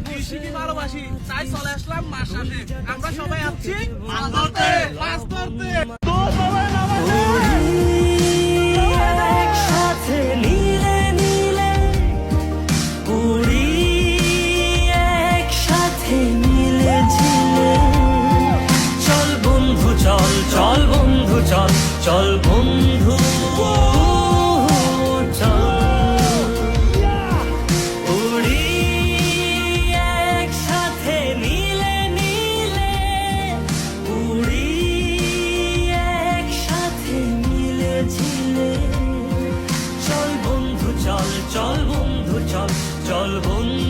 কৃষিকে ভালোবাসি, তাই চলে আসলাম মার সাথে। আমরা সবাই আসছি মাছ ধরতে, মাছ ধরতে। তো সবাই একসাথে নীলে নীলে উড়ি, একসাথে মিলে ঝিলে। চল বন্ধু চল, চল বন্ধু চল, চল বন্ধু চল। উড়ি একসাথে নীলে নীলে, উড়ি একসাথে মিলে ঝিলে। চল বন্ধু চল, চল বন্ধু চল, চল বন্ধু